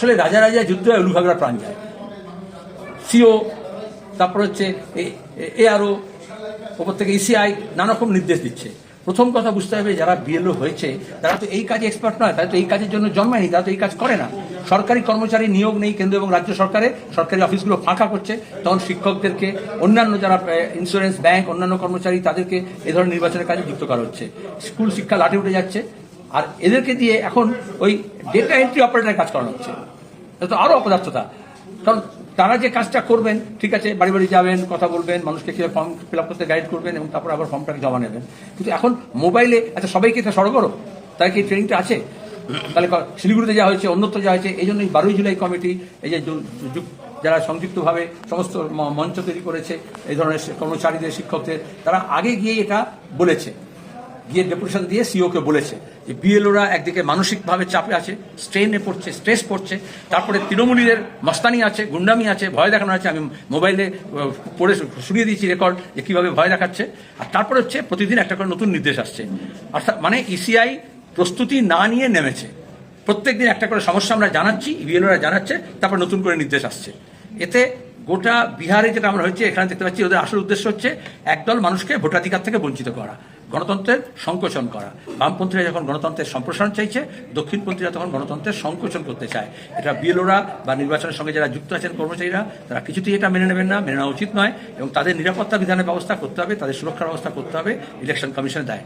আসলে রাজা রাজা যুদ্ধ হয় উলুঘাগড়া প্রাণ যায়। সিও, তারপর হচ্ছে এআরও, ওপর থেকে ইসিআই নানা রকম নির্দেশ দিচ্ছে। প্রথম কথা বুঝতে হবে, যারা বিএলও হয়েছে তারা তো এই কাজে এক্সপার্ট নয়, তারা তো এই কাজের জন্য জন্মায়নি, তারা তো এই কাজ করে না। সরকারি কর্মচারী নিয়োগ নেই কেন্দ্র এবং রাজ্য সরকারে, সরকারি অফিসগুলো ফাঁকা করছে, তখন শিক্ষকদেরকে, অন্যান্য যারা ইন্স্যুরেন্স, ব্যাংক, অন্যান্য কর্মচারী, তাদেরকে এ ধরনের নির্বাচনের কাজে যুক্ত করা হচ্ছে। স্কুল শিক্ষা লাঠে উঠে যাচ্ছে, আর এদেরকে দিয়ে এখন ওই ডেটা এন্ট্রি অপারেটরের কাজ করানো হচ্ছে। এটা তো আরও অপদার্থতা। কারণ তারা যে কাজটা করবেন, ঠিক আছে, বাড়ি বাড়ি যাবেন, কথা বলবেন, মানুষকে কীভাবে ফর্ম ফিল আপ করতে গাইড করবেন, এবং তারপর আবার ফর্মটাকে জমা নেবেন। কিন্তু এখন মোবাইলে, আচ্ছা সবাইকে এটা সরগরম, তার কি ট্রেনিংটা আছে? তাহলে শিলিগুড়িতে যা হয়েছে, অন্যত্র যা হয়েছে, এই জন্যই 12 জুলাই কমিটি, এই যে যারা সংযুক্তভাবে সমস্ত মঞ্চ তৈরি করেছে এই ধরনের কর্মচারীদের, শিক্ষকদের, তারা আগে গিয়ে এটা বলেছে, গিয়ে ডেপুটেশন দিয়ে সিওকে বলেছে যে বিএলওরা একদিকে মানসিকভাবে চাপে আছে, স্ট্রেনে পড়ছে, স্ট্রেস পড়ছে, তারপরে তৃণমূলীদের মস্তানি আছে, গুন্ডামি আছে, ভয় দেখানো আছে। আমি মোবাইলে পড়ে শুনিয়ে দিয়েছি রেকর্ড, যে কীভাবে ভয় দেখাচ্ছে। আর তারপরে হচ্ছে প্রতিদিন একটা করে নতুন নির্দেশ আসছে। অর্থাৎ মানে ইসিআই প্রস্তুতি না নিয়ে নেমেছে। প্রত্যেক দিন একটা করে সমস্যা আমরা জানাচ্ছি, বিএলওরা জানাচ্ছে, তারপর নতুন করে নির্দেশ আসছে। এতে গোটা বিহারে যেটা আমরা হচ্ছে, এখানে দেখতে পাচ্ছি ওদের আসল উদ্দেশ্য হচ্ছে একদল মানুষকে ভোটাধিকার থেকে বঞ্চিত করা, গণতন্ত্রের সংকোচন করা। বামপন্থীরা যখন গণতন্ত্রের সম্প্রসারণ চাইছে, দক্ষিণপন্থীরা তখন গণতন্ত্রের সংকোচন করতে চায়। এটা বিএলওরা বা নির্বাচনের সঙ্গে যারা যুক্ত আছেন কর্মচারীরা, তারা কিছুতেই এটা মেনে নেবেন না, মেনে নেওয়া উচিত নয়, এবং তাদের নিরাপত্তা বিধানের ব্যবস্থা করতে হবে, তাদের সুরক্ষার ব্যবস্থা করতে হবে, ইলেকশন কমিশনের দায়।